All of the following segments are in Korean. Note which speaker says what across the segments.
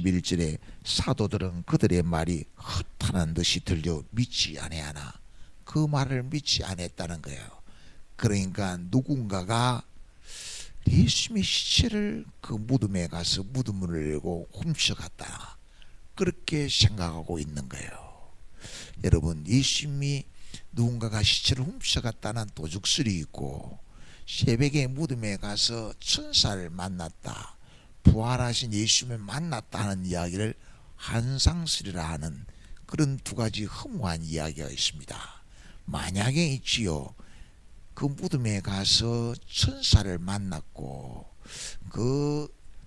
Speaker 1: 21절에 사도들은 그들의 말이 헛하는 듯이 들려 믿지 아니하나 그 말을 믿지 않았다는 거예요. 그러니까 누군가가 예수님의 시체를 그 무덤에 가서 무덤을 열고 훔쳐갔다, 그렇게 생각하고 있는 거예요. 여러분, 예수님이 누군가가 시체를 훔쳐갔다는 도둑설이 있고, 새벽에 무덤에 가서 천사를 만났다, 부활하신 예수님을 만났다는 이야기를 환상설이라 하는 그런 두 가지 허무한 이야기가 있습니다. 만약에 있지요, 그 무덤에 가서 천사를 만났고 그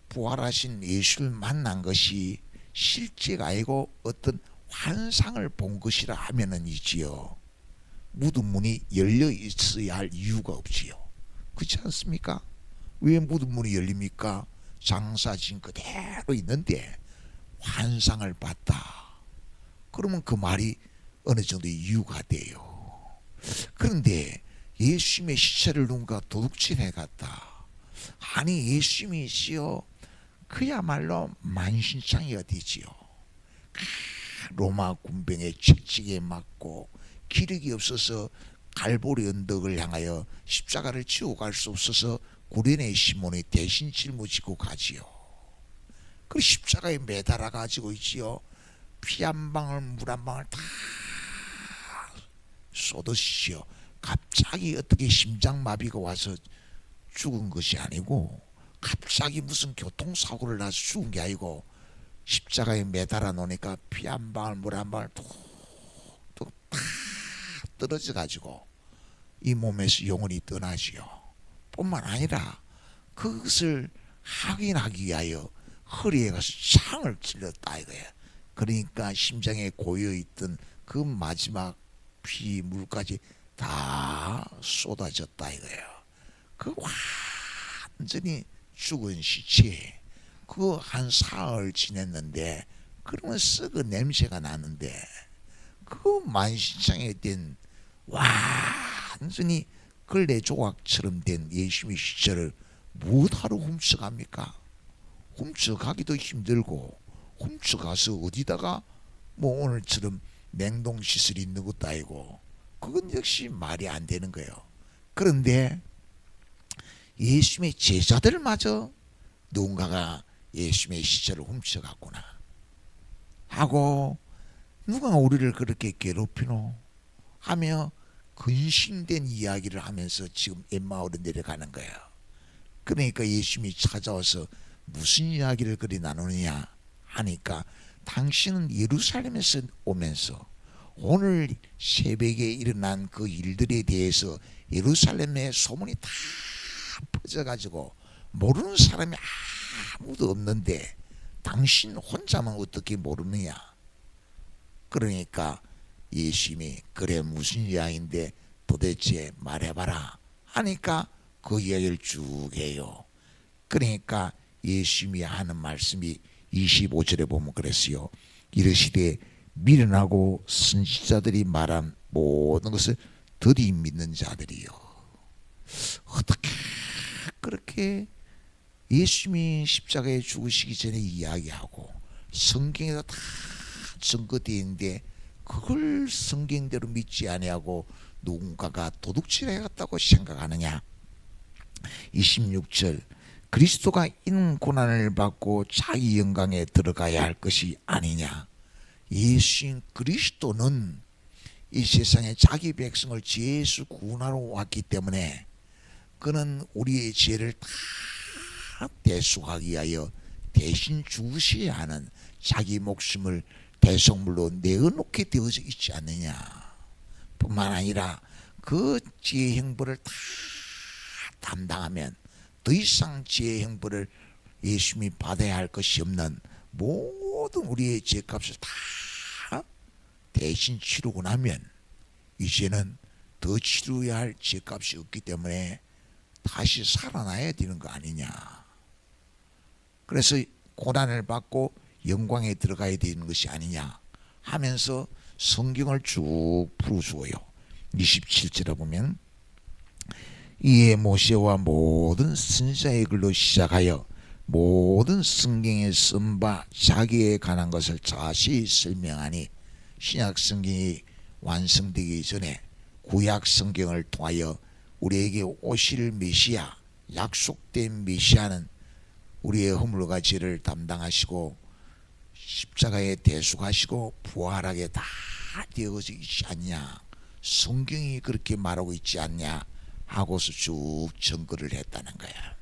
Speaker 1: 부활하신 예수를 만난 것이 실제가 아니고 어떤 환상을 본 것이라 하면은 있지요, 무덤 문이 열려 있어야 할 이유가 없지요. 그렇지 않습니까? 왜 무덤 문이 열립니까? 장사진 그대로 있는데 환상을 봤다, 그러면 그 말이 어느 정도 이유가 돼요. 그런데 예수님의 시체를 누군가 도둑질해 갔다, 아니 예수님이시여 그야말로 만신창이가 되지요. 로마 군병의 채찍에 맞고 기력이 없어서 갈보리 언덕을 향하여 십자가를 지고 갈 수 없어서 구레네 시몬이 대신 짊어지고 가지요. 그 십자가에 매달아 가지고 있지요. 피 한 방울 물 한 방울 다 쏟으시오. 갑자기 어떻게 심장마비가 와서 죽은 것이 아니고, 갑자기 무슨 교통사고를 나서 죽은 게 아니고, 십자가에 매달아 놓으니까 피 한 방울 물 한 방울 뚝뚝 다 떨어져 가지고 이 몸에서 영혼이 떠나지요. 뿐만 아니라 그것을 확인하기 위하여 허리에 가서 창을 찔렀다 이거예요. 그러니까 심장에 고여있던 그 마지막 피 물까지 다 쏟아졌다 이거예요. 그 완전히 죽은 시체, 그 한 사흘 지냈는데 그러면 썩은 냄새가 나는데, 그 만신창에 된 완전히 걸레 조각처럼 된 예수님의 시체를 무엇하러 훔쳐갑니까? 훔쳐가기도 힘들고, 훔쳐가서 어디다가 뭐 오늘처럼 냉동시설이 있는 것도 아니고, 그건 역시 말이 안 되는 거예요. 그런데 예수님의 제자들마저 누군가가 예수님의 시체를 훔쳐갔구나 하고, 누가 우리를 그렇게 괴롭히노 하며 근심된 이야기를 하면서 지금 엠마오로 내려가는 거예요. 그러니까 예수님이 찾아와서 무슨 이야기를 그리 나누느냐 하니까, 당신은 예루살렘에서 오면서 오늘 새벽에 일어난 그 일들에 대해서 예루살렘에 소문이 다 퍼져가지고 모르는 사람이 아무도 없는데 당신 혼자만 어떻게 모르느냐. 그러니까 예수님이 그래 무슨 이야기인데 도대체 말해봐라 하니까 그 이야기를 쭉 해요. 그러니까 예수님이 하는 말씀이 25절에 보면 그랬어요. 이르시되 미련하고 선지자들이 말한 모든 것을 더디 믿는 자들이요. 어떻게 그렇게 예수님이 십자가에 죽으시기 전에 이야기하고 성경에다 다 증거되어 있는데 그걸 성경대로 믿지 아니하고 누군가가 도둑질해 갔다고 생각하느냐. 26절 그리스도가 이런 고난을 받고 자기 영광에 들어가야 할 것이 아니냐. 예수인 그리스도는 이 세상에 자기 백성을 죄에서 구원하러 왔기 때문에 그는 우리의 죄를 다 대속하기 위하여 대신 죽으셔야 하는 자기 목숨을 대속물로 내어놓게 되어져 있지 않느냐. 뿐만 아니라 그 죄의 형벌을 다 담당하면 더 이상 죄의 형벌을 예수님이 받아야 할 것이 없는 모든 우리의 죄값을 다 대신 치르고 나면 이제는 더 치러야 할 죄값이 없기 때문에 다시 살아나야 되는 거 아니냐. 그래서 고난을 받고 영광에 들어가야 되는 것이 아니냐 하면서 성경을 쭉 풀어주어요. 27절에 보면 이에 모세와 모든 선지자의 글로 시작하여 모든 성경에 쓴 바 자기에 관한 것을 자세히 설명하니 신약 성경이 완성되기 전에 구약 성경을 통하여 우리에게 오실 메시아, 약속된 메시아는 우리의 허물과 죄를 담당하시고 십자가에 대속하시고 부활하게 다 되어져 있지 않냐, 성경이 그렇게 말하고 있지 않냐 하고서 쭉 증거를 했다는 거야.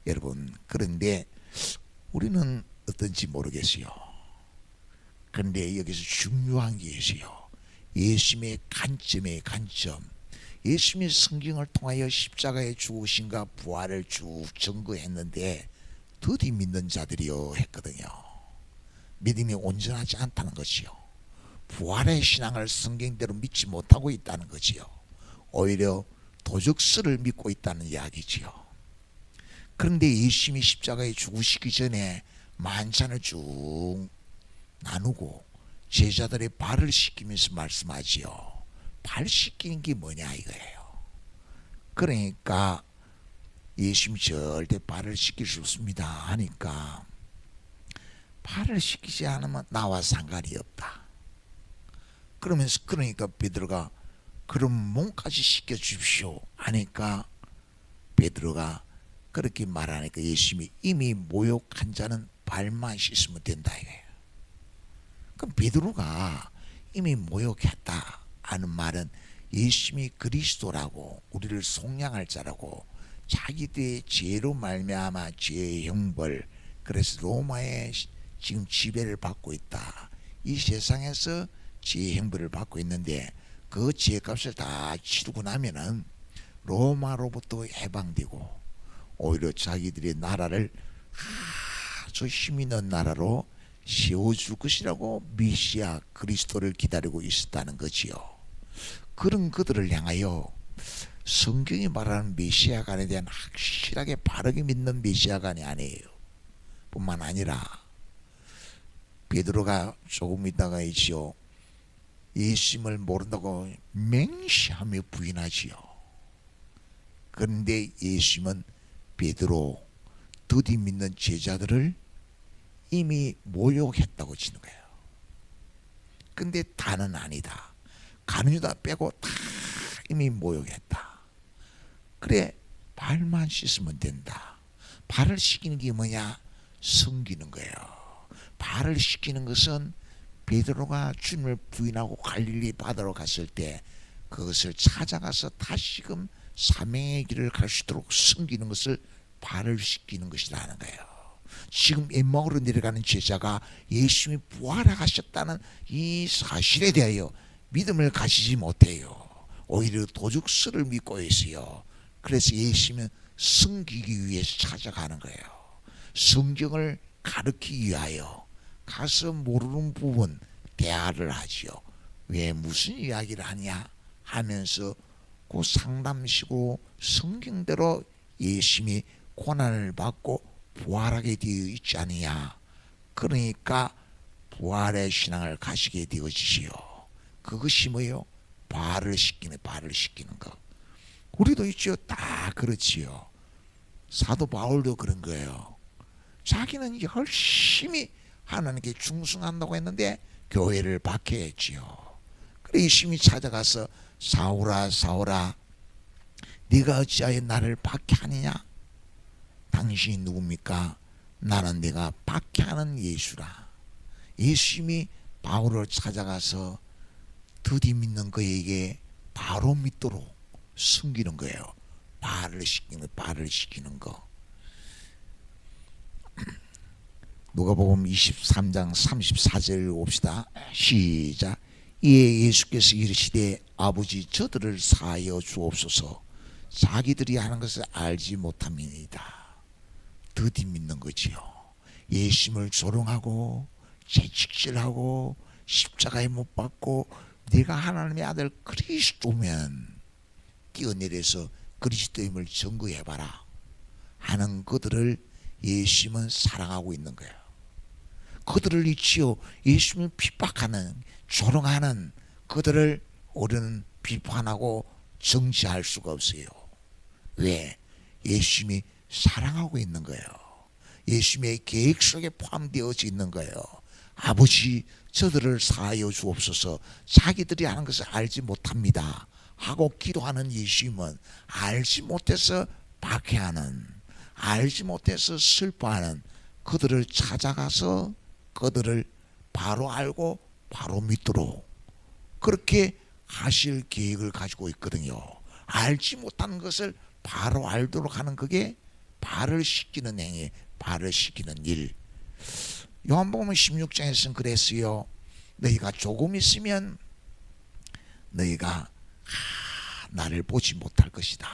Speaker 1: 여러분, 그런데 우리는 어떤지 모르겠어요. 그런데 여기서 중요한 게 있어요. 예수님의 관점의 관점, 예수님의 성경을 통하여 십자가에 죽으신가 부활을 쭉 증거했는데 더디 믿는 자들이요 했거든요. 믿음이 온전하지 않다는 것이요, 부활의 신앙을 성경대로 믿지 못하고 있다는 거지요. 오히려 도적설을 믿고 있다는 이야기지요. 그런데 예수님이 십자가에 죽으시기 전에 만찬을 쭉 나누고 제자들의 발을 씻기면서 말씀하지요. 발 씻기는 게 뭐냐 이거예요. 그러니까 예수님이 절대 발을 씻길 수 없습니다 하니까 발을 씻기지 않으면 나와 상관이 없다. 그러면서 그러니까 베드로가 그럼 몸까지 씻겨 주십시오 하니까 베드로가 그렇게 말하니까 예수님이 이미 모욕한 자는 발만 씻으면 된다 이거예요. 그럼 베드로가 이미 모욕했다 하는 말은 예수님이 그리스도라고 우리를 속량할 자라고 자기들의 죄로 말미암아 죄의 형벌, 그래서 로마에 지금 지배를 받고 있다. 이 세상에서 죄의 형벌을 받고 있는데 그 죄값을 다 치르고 나면은 로마로부터 해방되고 오히려 자기들의 나라를 아주 힘 있는 나라로 세워줄 것이라고 메시아 그리스도를 기다리고 있었다는 거지요. 그런 그들을 향하여 성경이 말하는 메시아간에 대한 확실하게 바르게 믿는 메시아간이 아니에요. 뿐만 아니라 베드로가 조금 있다가 있지요, 예수님을 모른다고 맹시하며 부인하지요. 그런데 예수님은 베드로 더디 믿는 제자들을 이미 모욕했다고 치는 거예요. 근데 다는 아니다. 가룟 유다 빼고 다 이미 모욕했다. 그래, 발만 씻으면 된다. 발을 씻기는 게 뭐냐? 섬기는 거예요. 발을 씻기는 것은 베드로가 주님을 부인하고 갈릴리 바다로 갔을 때 그것을 찾아가서 다시금 사명의 길을 갈 수 있도록 섬기는 것을 발을 씻기는 것이라는 거예요. 지금 엠마오로 내려가는 제자가 예수님이 부활하셨다는 이 사실에 대하여 믿음을 가지지 못해요. 오히려 도적설을 믿고 있어요. 그래서 예수님은 섬기기 위해서 찾아가는 거예요. 성경을 가르치기 위하여 가서 모르는 부분 대화를 하지요. 왜 무슨 이야기를 하냐 하면서 그 상담시고 성경대로 예수님이 고난을 받고 부활하게 되어 있지 않느냐. 그러니까 부활의 신앙을 가지게 되어지지요. 그것이 뭐예요? 발을 씻기는 거. 우리도 있죠. 다 그렇지요. 사도 바울도 그런 거예요. 자기는 열심히 하나님께 충성한다고 했는데 교회를 박해했지요. 그래 예수님이 찾아가서 사울아 사울아 네가 어찌하여 나를 박해하느냐? 당신이 누굽니까? 나는 네가 박해하는 예수라. 예수님이 바울을 찾아가서 드디 믿는 그에게 바로 믿도록 숨기는 거예요. 발을 씻기는 거. 누가복음 23장 34절을 봅시다. 시작. 이에 예수께서 이르시되 아버지 저들을 사하여 주옵소서. 자기들이 하는 것을 알지 못함이니이다. 드디 믿는 거지요. 예수님을 조롱하고 채찍질하고 십자가에 못 박고 네가 하나님의 아들 그리스도면 뛰어내려서 그리스도임을 증거해봐라 하는 그들을 예수님은 사랑하고 있는 거예요. 그들을 잊지요. 예수님을 핍박하는 조롱하는 그들을 우리는 비판하고 정지할 수가 없어요. 왜? 예수님이 사랑하고 있는 거예요. 예수님의 계획 속에 포함되어져 있는 거예요. 아버지, 저들을 사하여 주옵소서. 자기들이 하는 것을 알지 못합니다 하고 기도하는 예수님은 알지 못해서 박해하는, 알지 못해서 슬퍼하는 그들을 찾아가서 그들을 바로 알고 바로 믿도록 그렇게 하실 계획을 가지고 있거든요. 알지 못하는 것을 바로 알도록 하는, 그게 발을 씻기는 행위, 발을 씻기는 일. 요한복음 16장에서는 그랬어요. 너희가 조금 있으면 너희가 나를 보지 못할 것이다.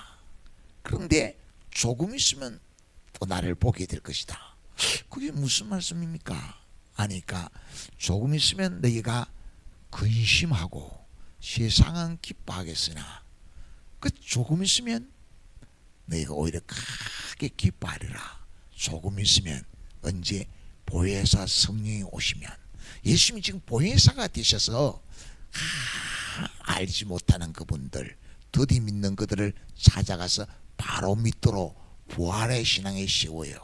Speaker 1: 그런데 조금 있으면 또 나를 보게 될 것이다. 그게 무슨 말씀입니까? 아니까 조금 있으면 너희가 근심하고 세상은 기뻐하겠으나 그 조금 있으면 너희가 오히려 크게 기뻐하리라. 조금 있으면 언제? 보혜사 성령이 오시면. 예수님이 지금 보혜사가 되셔서 알지 못하는 그분들, 더디 믿는 그들을 찾아가서 바로 믿도록 부활의 신앙에 세워요.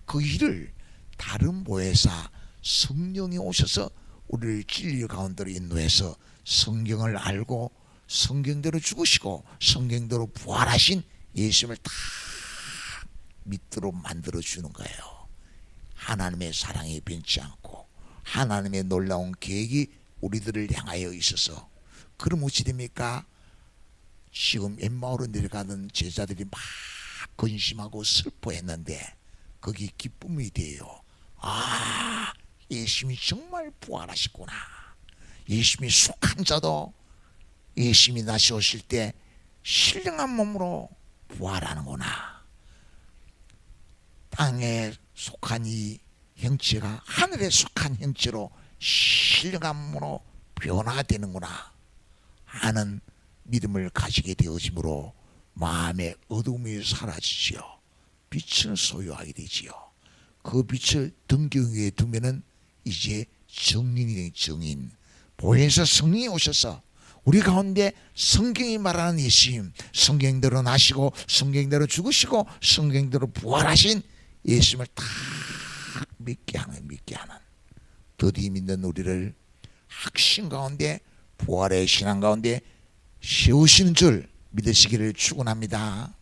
Speaker 1: 그 일을 다른 보혜사 성령이 오셔서 우리를 진리 가운데로 인도해서 성경을 알고 성경대로 죽으시고 성경대로 부활하신 예수님을 다 믿도록 만들어 주는 거예요. 하나님의 사랑이 변치 않고 하나님의 놀라운 계획이 우리들을 향하여 있어서, 그럼 어찌 됩니까? 지금 엠마오로 내려가는 제자들이 막 근심하고 슬퍼했는데 거기 기쁨이 돼요. 아, 예수님이 정말 부활하셨구나. 예수님이 속한 자도 예수님이 다시 오실 때 신령한 몸으로 부활하는구나. 땅에 속한 이 형체가 하늘에 속한 형체로 신령한 몸으로 변화되는구나 하는 믿음을 가지게 되어지므로 마음의 어둠이 사라지지요. 빛을 소유하게 되지요. 그 빛을 등경 위에 두면은 이제 정인이, 정인 보혜사 성령이 오셔서 우리 가운데 성경이 말하는 예수님, 성경대로 나시고 성경대로 죽으시고 성경대로 부활하신 예수님을 다 믿게 하는 더디 믿는 우리를 확신 가운데 부활의 신앙 가운데 세우시는 줄 믿으시기를 축원합니다.